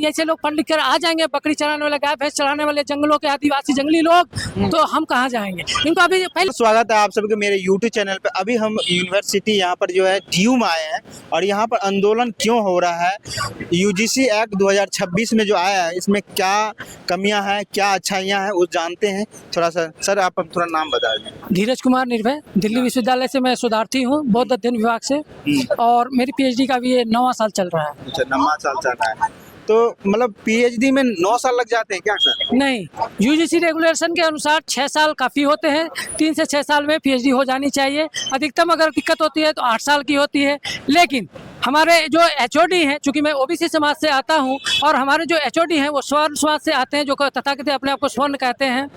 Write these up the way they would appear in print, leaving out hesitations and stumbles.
ऐसे लोग पढ़ लिख कर आ जाएंगे, बकरी चराने वाले, गाय भैंस चराने वाले, जंगलों के आदिवासी जंगली लोग, तो हम कहाँ जाएंगे? इनको अभी पहले स्वागत है आप सबके मेरे YouTube चैनल पे। अभी हम यूनिवर्सिटी यहाँ पर जो है DU में आए हैं और यहाँ पर आंदोलन क्यों हो रहा है, UGC एक्ट 2026 में जो आया है इसमें क्या कमियां हैं, क्या अच्छाइयां हैं, वो जानते हैं। थोड़ा सा सर आप थोड़ा नाम बता दें। धीरज कुमार निर्भय, दिल्ली विश्वविद्यालय से मैं शोधार्थी हूँ, बौद्ध अध्ययन विभाग से, और मेरी PhD का भी ये 9वां साल चल रहा है। अच्छा, 9वां साल चल रहा है, तो मतलब PhD में 9 साल लग जाते हैं क्या सर? नहीं, UGC रेगुलेशन के अनुसार 6 साल काफ़ी होते हैं। 3 से 6 साल में PhD हो जानी चाहिए। अधिकतम अगर दिक्कत होती है तो 8 साल की होती है। लेकिन हमारे जो HOD हैं, चूँकि मैं OBC समाज से आता हूं, और हमारे जो HOD हैं वो स्वर्ण समाज से आते हैं, जो तथाकथित अपने आप को स्वर्ण कहते हैं,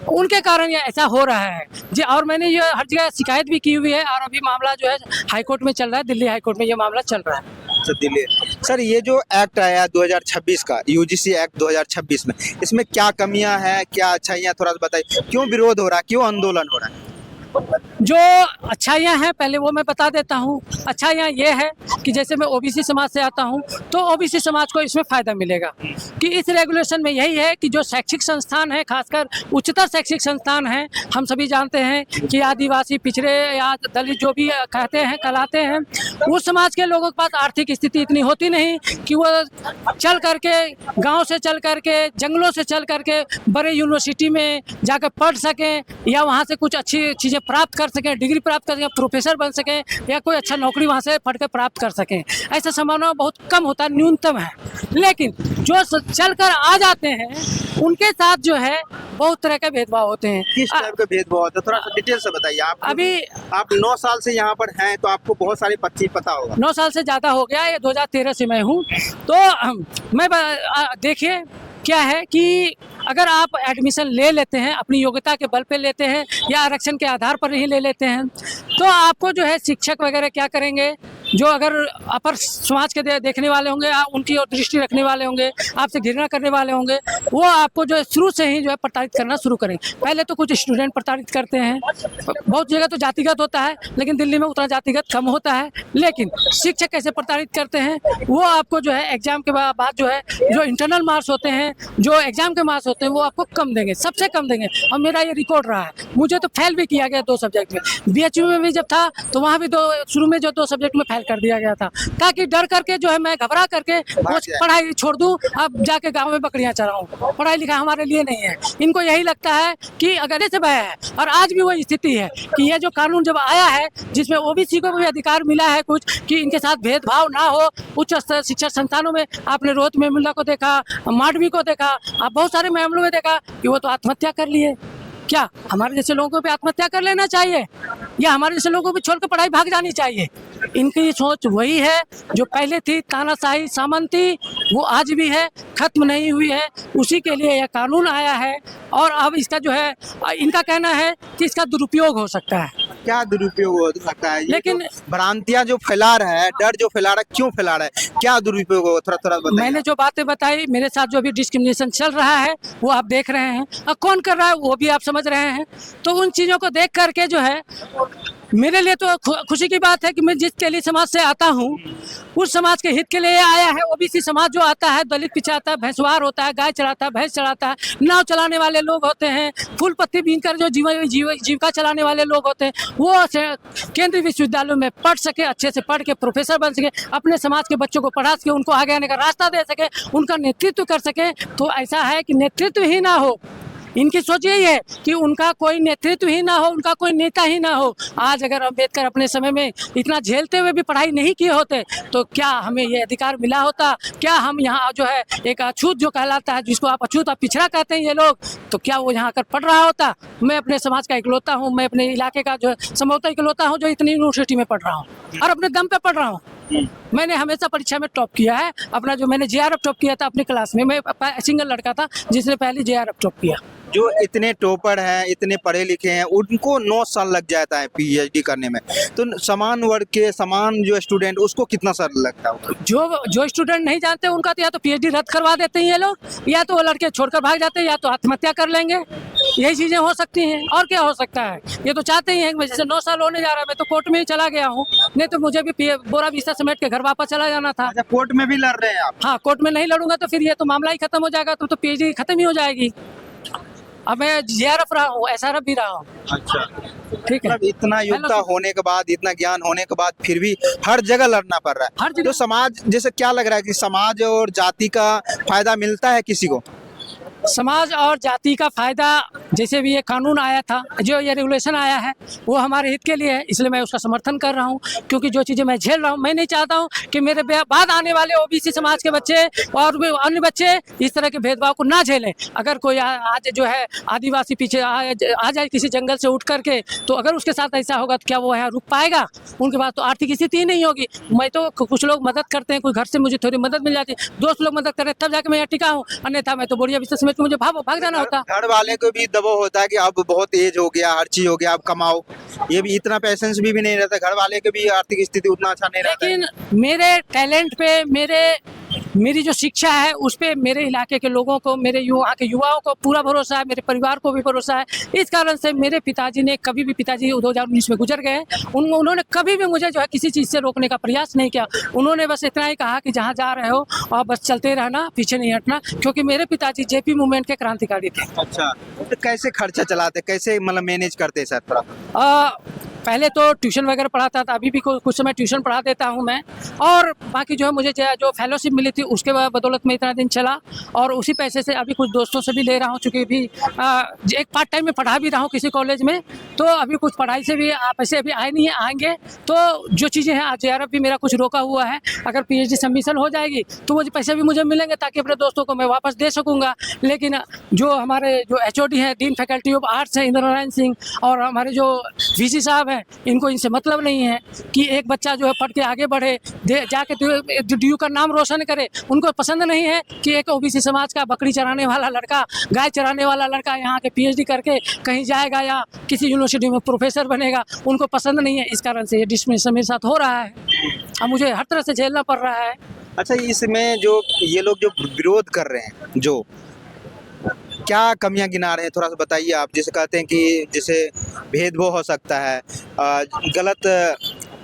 उनके कारण ये ऐसा हो रहा है जी। और मैंने ये हर जगह शिकायत भी की हुई है, और अभी मामला जो है हाईकोर्ट में चल रहा है, दिल्ली हाईकोर्ट में ये मामला चल रहा है। अच्छा, दिल्ली। सर ये जो एक्ट आया 2026 का, UGC एक्ट 2026 में, इसमें क्या कमियां हैं, क्या अच्छाइयां, थोड़ा सा बताइए। क्यों विरोध हो रहा है, क्यों आंदोलन हो रहा है? जो अच्छाइयाँ हैं पहले वो मैं बता देता हूँ। अच्छाइयाँ ये है कि जैसे मैं OBC समाज से आता हूँ, तो OBC समाज को इसमें फ़ायदा मिलेगा कि इस रेगुलेशन में यही है कि जो शैक्षिक संस्थान है, खासकर उच्चतर शैक्षिक संस्थान हैं, हम सभी जानते हैं कि आदिवासी, पिछड़े या दलित जो भी कहते हैं, कहलाते हैं, उस समाज के लोगों के पास आर्थिक स्थिति इतनी होती नहीं कि वो चल करके, गाँव से चल करके, जंगलों से चल करके बड़े यूनिवर्सिटी में जाकर पढ़ सकें, या वहाँ से कुछ अच्छी चीज़ें प्राप्त कर सकें, डिग्री प्राप्त कर सकें, प्रोफेसर बन सकें, या कोई अच्छा नौकरी वहाँ से पढ़ कर प्राप्त कर सकें। ऐसा संभावना बहुत कम होता है, न्यूनतम है। लेकिन जो चल कर आ जाते हैं उनके साथ जो है बहुत तरह के भेदभाव होते हैं। किस टाइप का भेदभाव होता है, थोड़ा सा डिटेल से बताइए। आप 9 साल से यहाँ पर हैं, तो आपको बहुत सारी चीज पता होगा। 9 साल से ज़्यादा हो गया, ये 2013 से मैं हूँ। तो मैं देखिए क्या है कि अगर आप एडमिशन ले लेते हैं, अपनी योग्यता के बल पे लेते हैं, या आरक्षण के आधार पर ही ले लेते हैं, तो आपको जो है शिक्षक वगैरह क्या करेंगे, जो अगर अपर समाज के देखने वाले होंगे, उनकी ओर दृष्टि रखने वाले होंगे, आपसे घृणा करने वाले होंगे, वो आपको जो है शुरू से ही जो है प्रताड़ित करना शुरू करेंगे। पहले तो कुछ स्टूडेंट प्रताड़ित करते हैं, बहुत जगह तो जातिगत होता है, लेकिन दिल्ली में उतना जातिगत कम होता है। लेकिन शिक्षक कैसे प्रताड़ित करते हैं, वो आपको जो है एग्जाम के बाद जो है, जो इंटरनल मार्क्स होते हैं, जो एग्जाम के मार्क्स होते हैं, वो आपको कम देंगे, सबसे कम देंगे। और मेरा ये रिकॉर्ड रहा है, मुझे तो फेल भी किया गया 2 सब्जेक्ट में। BHU में भी जब था तो वहाँ भी शुरू में जो 2 सब्जेक्ट में फेल कर दिया गया था, ताकि डर करके जो है मैं घबरा करके वो पढ़ाई छोड़ दूं, अब जाके गाँव में बकरियां चराऊं। पढ़ाई लिखाई हमारे लिए नहीं है। इनको यही लगता है कि अगर ऐसे बया है, और आज भी वही स्थिति है कि ये जो कानून जब आया है, जिसमें OBC को भी अधिकार मिला है कुछ, कि इनके साथ भेदभाव ना हो, उच्च शिक्षा संस्थानों में आपने रोहत में मुल्ला को देखा, माडवी को देखा, आप बहुत सारे मामलों में देखा कि वो तो आत्महत्या कर लिए। क्या हमारे जैसे लोगों को भी आत्महत्या कर लेना चाहिए, या हमारे जैसे लोगों को भी छोड़कर पढ़ाई भाग जानी चाहिए? इनकी सोच वही है जो पहले थी, तानाशाही सामंती, वो आज भी है, खत्म नहीं हुई है। उसी के लिए यह कानून आया है, और अब इसका जो है, इनका कहना है कि इसका दुरुपयोग हो सकता है। क्या दुरुपयोग हो सकता है? लेकिन भ्रांतियां जो फैला रहा है, डर जो फैला रहा है, क्यों फैला रहा है, क्या दुरुपयोग हो, थोड़ा बताइए। मैंने जो बातें बताई, मेरे साथ जो अभी डिस्क्रिमिनेशन चल रहा है वो आप देख रहे हैं, और कौन कर रहा है वो भी आप समझ रहे हैं। तो उन चीज़ों को देख करके जो है, मेरे लिए तो खुशी की बात है कि मैं जिस तेली समाज से आता हूँ, उस समाज के हित के लिए आया है। OBC समाज जो आता है, दलित पिछाता है, भैंसवार होता है, गाय चलाता है, भैंस चलाता है, नाव चलाने वाले लोग होते हैं, फूल पत्ती बीन कर जो जीविका चलाने वाले लोग होते हैं, वो केंद्रीय विश्वविद्यालयों में पढ़ सके, अच्छे से पढ़ के प्रोफेसर बन सके, अपने समाज के बच्चों को पढ़ा सके, उनको आगे आने का रास्ता दे सके, उनका नेतृत्व कर सके। तो ऐसा है कि नेतृत्व ही ना हो, इनकी सोच यही है कि उनका कोई नेतृत्व ही ना हो, उनका कोई नेता ही ना हो। आज अगर अम्बेडकर अपने समय में इतना झेलते हुए भी पढ़ाई नहीं किए होते, तो क्या हमें ये अधिकार मिला होता? क्या हम यहाँ जो है एक अछूत जो कहलाता है, जिसको आप अछूत, आप पिछड़ा कहते हैं ये लोग, तो क्या वो यहाँ आकर पढ़ रहा होता? मैं अपने समाज का इकलौता हूँ, मैं अपने इलाके का जो है संभवतः इकलौता हूँ जो इतनी यूनिवर्सिटी में पढ़ रहा हूँ, और अपने दम पे पढ़ रहा हूँ। मैंने हमेशा परीक्षा में टॉप किया है। अपना जो मैंने JRF टॉप किया था अपनी क्लास में, मैं सिंगल लड़का था जिसने पहले JRF टॉप किया। जो इतने टॉपर हैं, इतने पढ़े लिखे हैं, उनको 9 साल लग जाता है PhD करने में, तो समान वर्ग के समान जो स्टूडेंट, उसको कितना साल लगता है? जो स्टूडेंट नहीं जानते उनका तो या तो PhD रद्द करवा देते हैं ये लोग, या तो वो लड़के छोड़कर भाग जाते हैं, या तो आत्महत्या कर लेंगे। यही चीजें हो सकती हैं, और क्या हो सकता है। ये तो चाहते ही हैं कि जैसे 9 साल होने जा रहा है, मैं तो कोर्ट में ही चला गया हूँ, नहीं तो मुझे भी बोरा बिस्तर समेट के घर वापस चला जाना था। अच्छा, कोर्ट में भी लड़ रहे हैं आप? हाँ, कोर्ट में नहीं लड़ूंगा तो फिर ये तो मामला ही खत्म हो जाएगा, तो पीएचडी खत्म ही हो जाएगी। अब मैं जेआरएफ रहा हूँ, एसआरएफ भी रहा हूँ। अच्छा, ठीक है, मतलब इतना योग्यता होने के बाद, इतना ज्ञान होने के बाद फिर भी हर जगह लड़ना पड़ रहा हर है। जगह। तो समाज, जैसे क्या लग रहा है कि समाज और जाति का फायदा मिलता है किसी को? समाज और जाति का फायदा, जैसे भी ये कानून आया था, जो ये रेगुलेशन आया है, वो हमारे हित के लिए है, इसलिए मैं उसका समर्थन कर रहा हूँ। क्योंकि जो चीज़ें मैं झेल रहा हूँ, मैं नहीं चाहता हूँ कि मेरे बाद आने वाले ओबीसी समाज के बच्चे और भी अन्य बच्चे इस तरह के भेदभाव को ना झेलें। अगर कोई आज जो है आदिवासी पीछे आ जाए किसी जंगल से उठ करके, तो अगर उसके साथ ऐसा होगा तो क्या वो यहाँ रुक पाएगा? उनके पास तो आर्थिक स्थिति ही नहीं होगी। मैं तो कुछ लोग मदद करते हैं, कोई घर से मुझे थोड़ी मदद मिल जाती है, दोस्त लोग मदद करें तब जाके मैं यहाँ टिका हूँ, अन्यथा मैं तो बोरिया बिस्तर समेट के मुझे भाग जाना होता। घर वाले को भी दबाव होता है कि अब बहुत एज हो गया, हर चीज हो गया, अब कमाओ। ये भी इतना पैसेंस भी नहीं रहता, घर वाले के भी आर्थिक स्थिति उतना अच्छा नहीं रहता है। लेकिन मेरे टैलेंट पे, मेरी जो शिक्षा है उस पे मेरे इलाके के लोगों को, मेरे यहाँ के युवाओं को पूरा भरोसा है, मेरे परिवार को भी भरोसा है। इस कारण से मेरे पिताजी ने कभी भी, पिताजी 2019 में गुजर गए, उन्होंने कभी भी मुझे जो है किसी चीज़ से रोकने का प्रयास नहीं किया। उन्होंने बस इतना ही कहा कि जहाँ जा रहे हो और बस चलते रहना, पीछे नहीं हटना, क्योंकि मेरे पिताजी जेपी मूवमेंट के क्रांतिकारी थे। अच्छा, तो कैसे खर्चा चलाते, कैसे मतलब मैनेज करते सर थोड़ा? पहले तो ट्यूशन वगैरह पढ़ाता था, अभी भी कुछ समय ट्यूशन पढ़ा देता हूं मैं, और बाकी जो है मुझे जो फेलोशिप मिली थी उसके बदौलत में इतना दिन चला, और उसी पैसे से अभी कुछ दोस्तों से भी ले रहा हूं, चूँकि भी एक पार्ट टाइम में पढ़ा भी रहा हूं किसी कॉलेज में, तो अभी कुछ पढ़ाई से भी पैसे अभी आए नहीं है, आएंगे। तो जो चीज़ें हैं, जेआरएफ भी मेरा कुछ रोका हुआ है, अगर पीएचडी सबमिशन हो जाएगी तो वो पैसे भी मुझे मिलेंगे, ताकि अपने दोस्तों को मैं वापस दे सकूँगा। लेकिन जो हमारे जो एचओडी हैं, डीन फैकल्टी ऑफ आर्ट्स हैं, इंद्र नारायण सिंह, और हमारे जो वीसी साहब हैं, इनको इनसे मतलब नहीं है कि एक बच्चा जो है पढ़ के आगे बढ़े, जाके डीयू का नाम रोशन करे। उनको पसंद नहीं है कि एक ओबीसी समाज का बकरी चराने वाला लड़का, गाय चराने वाला लड़का यहाँ के पीएचडी करके कहीं जाएगा या किसी यूनिवर्सिटी में प्रोफेसर बनेगा, उनको पसंद नहीं है। इस कारण से ये डिस्क्रिमिनेशन मेरे साथ हो रहा है, अब मुझे हर तरह से झेलना पड़ रहा है। अच्छा, इसमें जो ये लोग जो विरोध कर रहे हैं, जो क्या कमियां गिना रहे हैं, थोड़ा सा बताइए आप। जैसे कहते हैं कि जैसे भेदभाव हो सकता है, गलत।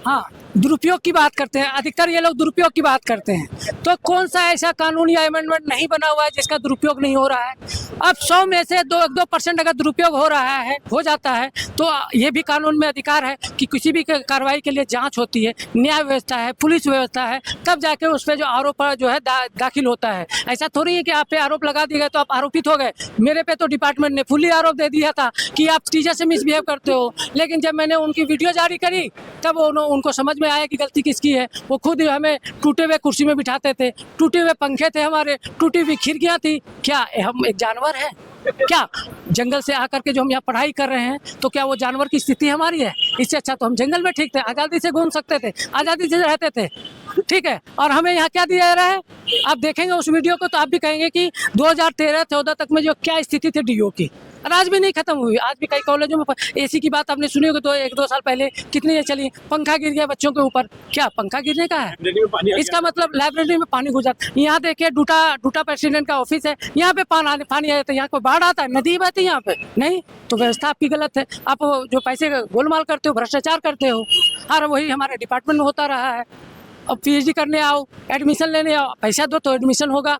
हाँ, दुरुपयोग की बात करते हैं, अधिकतर ये लोग दुरुपयोग की बात करते हैं। तो कौन सा ऐसा कानून या अमेंडमेंट नहीं बना हुआ है जिसका दुरुपयोग नहीं हो रहा है? अब 100 में से 2% अगर दुरुपयोग हो रहा है, हो जाता है, तो ये भी कानून में अधिकार है कि किसी भी कार्रवाई के लिए जांच होती है, न्याय व्यवस्था है, पुलिस व्यवस्था है, तब जाके उस पर जो आरोप जो है दाखिल होता है। ऐसा थोड़ी है कि आप पे आरोप लगा दिए गए तो आप आरोपित हो गए। मेरे पे तो डिपार्टमेंट ने फुली आरोप दे दिया था कि आप टीचर से मिसबिहेव करते हो, लेकिन जब मैंने उनकी वीडियो जारी करी तब उनको समझ में आया कि गलती किसकी है। वो खुद हमें टूटे हुए कुर्सी में बिठाते थे, टूटे हुए पंखे थे हमारे, टूटी हुई खिड़कियां थी। क्या हम एक जानवर हैं? क्या जंगल से आकर के जो हम यहाँ पढ़ाई कर रहे हैं, तो क्या वो जानवर की स्थिति हमारी है? इससे अच्छा तो हम जंगल में ठीक थे, आज़ादी से घूम सकते थे, आज़ादी से रहते थे, ठीक है। और हमें यहाँ क्या दिया जा रहा है? आप देखेंगे उस वीडियो को तो आप भी कहेंगे कि 2013-14 तक में जो क्या स्थिति थी डीओ की, और आज भी नहीं खत्म हुई। आज भी कई कॉलेजों में एसी की बात आपने सुनी होगी, तो 1-2 साल पहले कितनी ये चली, पंखा गिर गया बच्चों के ऊपर। क्या पंखा गिरने का है? इसका मतलब लाइब्रेरी में पानी घुस जाता। यहाँ देखिए डूटा प्रेसिडेंट का ऑफिस है, यहाँ पे पानी आ जाता है, यहाँ कोई बाढ़ आता है, नदी बहती है यहाँ पे नहीं। तो व्यवस्था आपकी गलत है, आप जो पैसे गोलमाल करते हो, भ्रष्टाचार करते हो, और वही हमारे डिपार्टमेंट में होता रहा है। अब पीएचडी करने आओ, एडमिशन लेने आओ, पैसा दो तो एडमिशन होगा,